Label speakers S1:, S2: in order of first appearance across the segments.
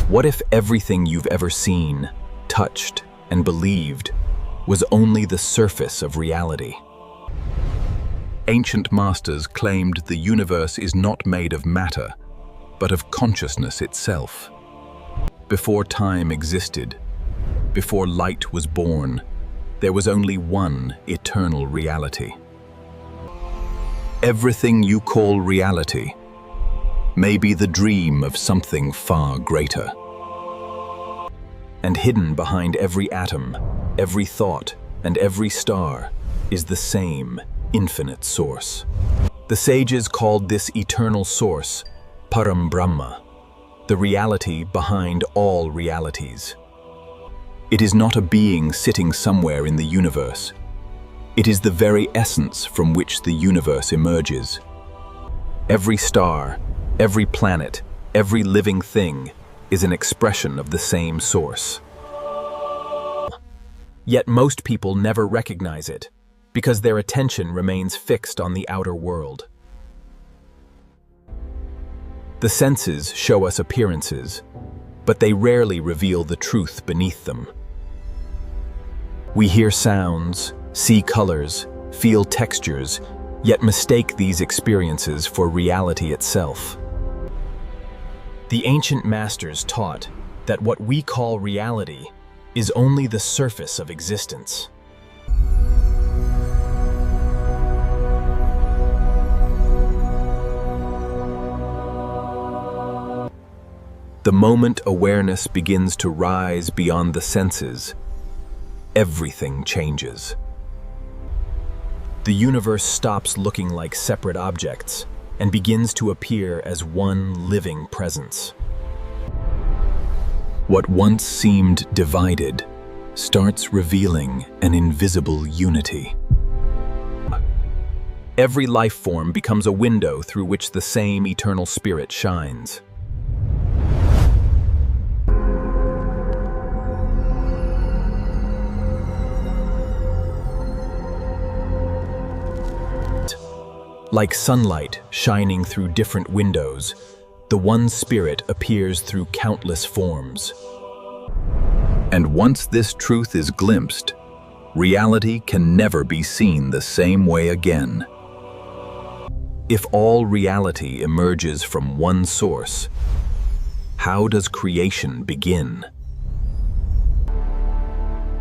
S1: What if everything you've ever seen, touched, and believed was only the surface of reality? Ancient masters claimed the universe is not made of matter, but of consciousness itself. Before time existed, before light was born, there was only one eternal reality. Everything you call reality may be the dream of something far greater. And hidden behind every atom, every thought, and every star is the same infinite source. The sages called this eternal source Param Brahma, the reality behind all realities. It is not a being sitting somewhere in the universe. It is the very essence from which the universe emerges. Every star, every planet, every living thing is an expression of the same source. Yet most people never recognize it, because their attention remains fixed on the outer world. The senses show us appearances, but they rarely reveal the truth beneath them. We hear sounds, see colors, feel textures, yet mistake these experiences for reality itself. The ancient masters taught that what we call reality is only the surface of existence. The moment awareness begins to rise beyond the senses, everything changes. The universe stops looking like separate objects and begins to appear as one living presence. What once seemed divided starts revealing an invisible unity. Every life form becomes a window through which the same eternal spirit shines. Like sunlight shining through different windows, the one spirit appears through countless forms. And once this truth is glimpsed, reality can never be seen the same way again. If all reality emerges from one source, how does creation begin?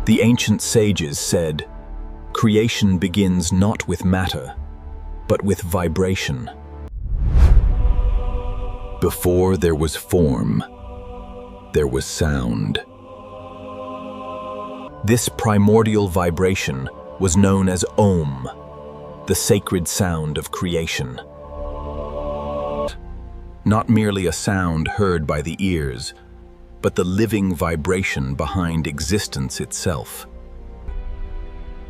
S1: The ancient sages said, "Creation begins not with matter, but with vibration." Before there was form, there was sound. This primordial vibration was known as Om, the sacred sound of creation. Not merely a sound heard by the ears, but the living vibration behind existence itself.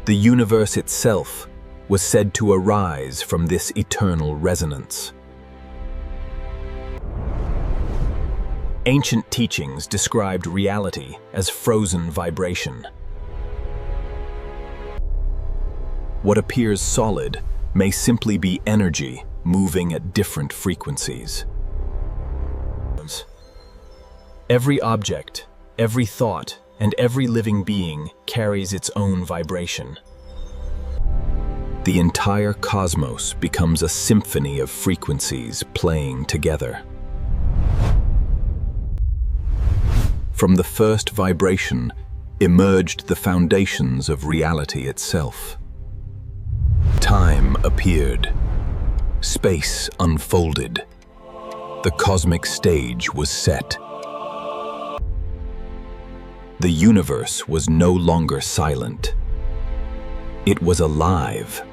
S1: The universe itself was said to arise from this eternal resonance. Ancient teachings described reality as frozen vibration. What appears solid may simply be energy moving at different frequencies. Every object, every thought, and every living being carries its own vibration. The entire cosmos becomes a symphony of frequencies playing together. From the first vibration emerged the foundations of reality itself. Time appeared. Space unfolded. The cosmic stage was set. The universe was no longer silent. It was alive.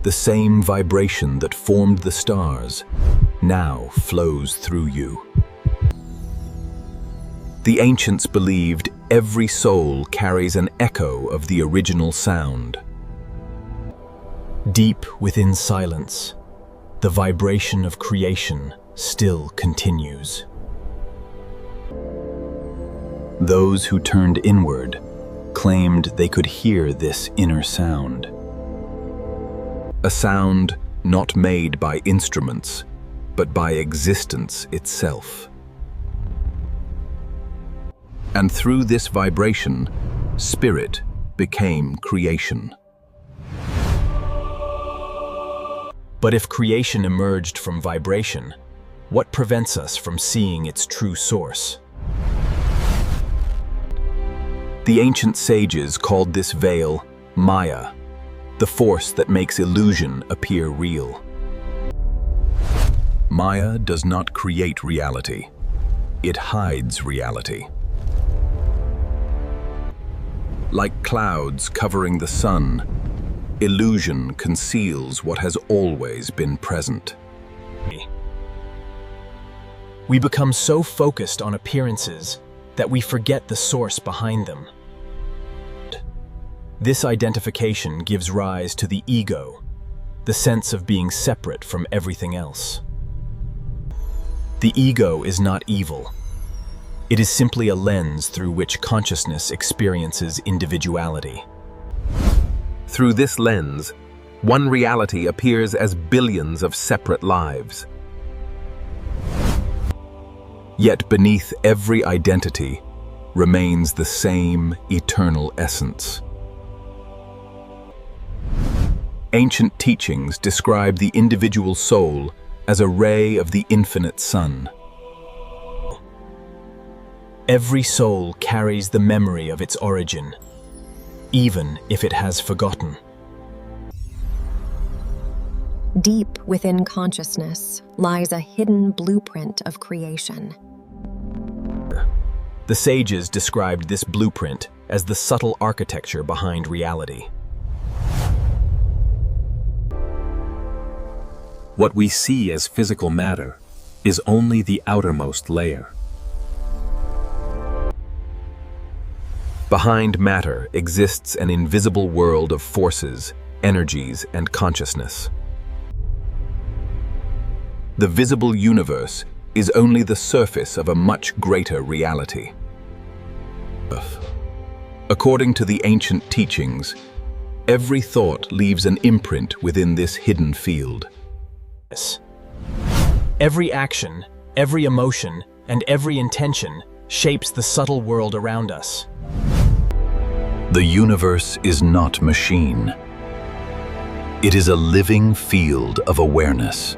S1: The same vibration that formed the stars now flows through you. The ancients believed every soul carries an echo of the original sound. Deep within silence, the vibration of creation still continues. Those who turned inward claimed they could hear this inner sound. A sound not made by instruments, but by existence itself. And through this vibration, spirit became creation. But if creation emerged from vibration, what prevents us from seeing its true source? The ancient sages called this veil Maya, the force that makes illusion appear real. Maya does not create reality. It hides reality. Like clouds covering the sun, illusion conceals what has always been present.
S2: We become so focused on appearances that we forget the source behind them. This identification gives rise to the ego, the sense of being separate from everything else. The ego is not evil. It is simply a lens through which consciousness experiences individuality.
S3: Through this lens, one reality appears as billions of separate lives.
S1: Yet beneath every identity remains the same eternal essence. Ancient teachings describe the individual soul as a ray of the infinite sun.
S2: Every soul carries the memory of its origin, even if it has forgotten.
S4: Deep within consciousness lies a hidden blueprint of creation.
S2: The sages described this blueprint as the subtle architecture behind reality.
S3: What we see as physical matter is only the outermost layer.
S1: Behind matter exists an invisible world of forces, energies, and consciousness. The visible universe is only the surface of a much greater reality. According to the ancient teachings, every thought leaves an imprint within this hidden field.
S2: Every action, every emotion, and every intention shapes the subtle world around us.
S1: The universe is not machine. It is a living field of awareness.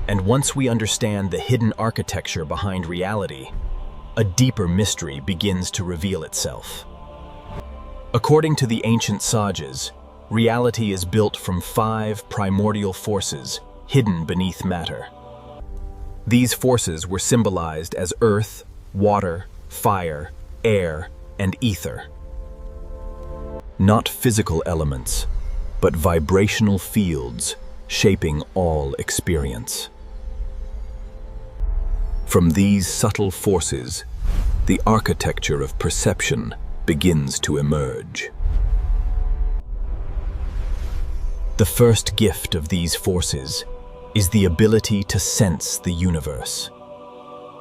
S2: And once we understand the hidden architecture behind reality, a deeper mystery begins to reveal itself. According to the ancient sages, reality is built from 5 primordial forces hidden beneath matter. These forces were symbolized as earth, water, fire, air, and ether. Not physical elements, but vibrational fields shaping all experience. From these subtle forces, the architecture of perception begins to emerge. The first gift of these forces is the ability to sense the universe.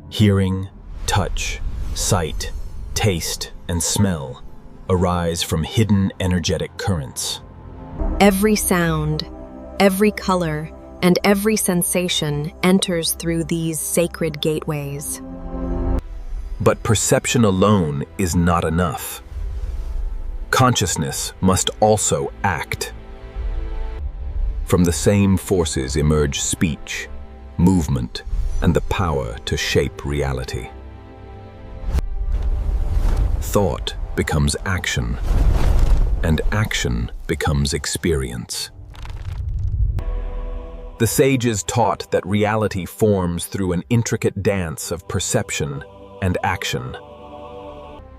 S2: Hearing, touch, sight, taste, and smell arise from hidden energetic currents.
S4: Every sound, every color, and every sensation enters through these sacred gateways.
S1: But perception alone is not enough. Consciousness must also act. From the same forces emerge speech, movement, and the power to shape reality. Thought becomes action, and action becomes experience. The sages taught that reality forms through an intricate dance of perception and action.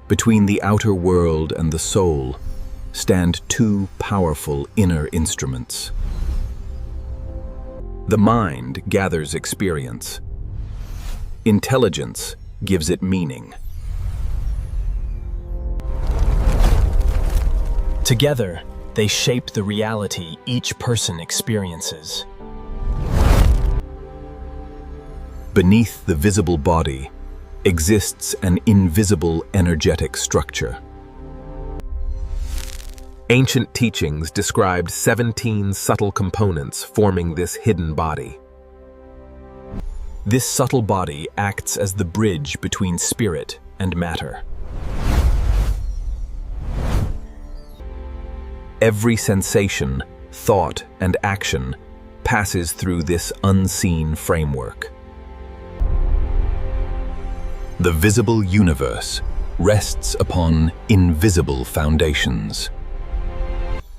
S1: Between the outer world and the soul stand 2 powerful inner instruments. The mind gathers experience. Intelligence gives it meaning.
S2: Together, they shape the reality each person experiences.
S1: Beneath the visible body exists an invisible energetic structure.
S3: Ancient teachings described 17 subtle components forming this hidden body.
S2: This subtle body acts as the bridge between spirit and matter.
S1: Every sensation, thought, and action passes through this unseen framework. The visible universe rests upon invisible foundations.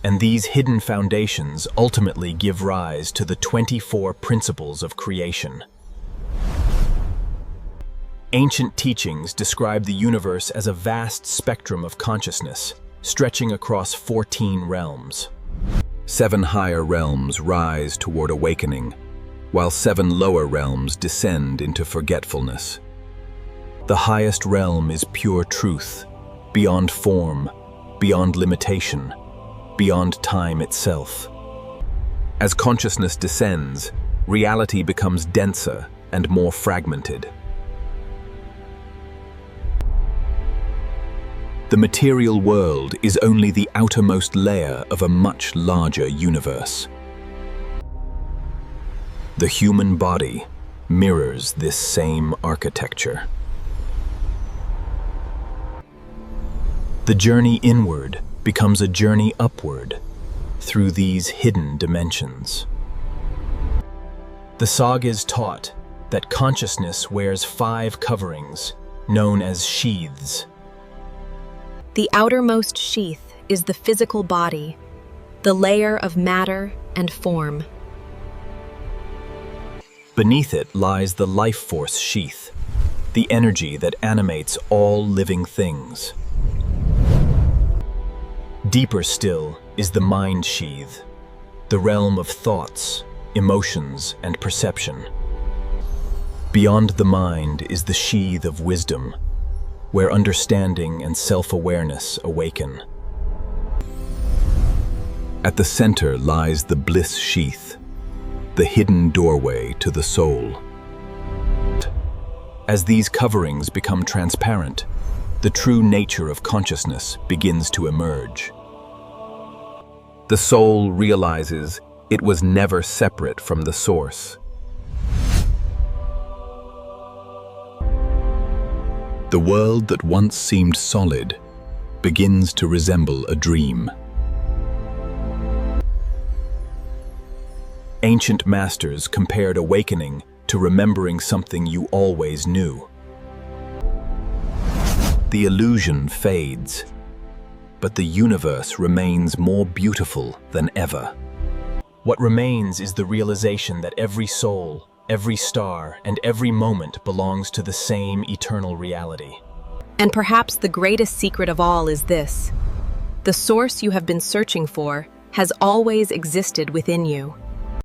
S2: And these hidden foundations ultimately give rise to the 24 principles of creation. Ancient teachings describe the universe as a vast spectrum of consciousness, stretching across 14 realms.
S1: 7 higher realms rise toward awakening, while 7 lower realms descend into forgetfulness.
S2: The highest realm is pure truth, beyond form, beyond limitation, beyond time itself.
S1: As consciousness descends, reality becomes denser and more fragmented. The material world is only the outermost layer of a much larger universe. The human body mirrors this same architecture.
S2: The journey inward becomes a journey upward through these hidden dimensions. The sagas taught that consciousness wears 5 coverings, known as sheaths.
S4: The outermost sheath is the physical body, the layer of matter and form.
S2: Beneath it lies the life force sheath, the energy that animates all living things. Deeper still is the mind sheath, the realm of thoughts, emotions, and perception. Beyond the mind is the sheath of wisdom, where understanding and self-awareness awaken.
S1: At the center lies the bliss sheath, the hidden doorway to the soul.
S2: As these coverings become transparent, the true nature of consciousness begins to emerge.
S1: The soul realizes it was never separate from the source. The world that once seemed solid begins to resemble a dream.
S2: Ancient masters compared awakening to remembering something you always knew.
S1: The illusion fades, but the universe remains more beautiful than ever.
S2: What remains is the realization that every soul, every star, and every moment belongs to the same eternal reality.
S4: And perhaps the greatest secret of all is this: the source you have been searching for has always existed within you.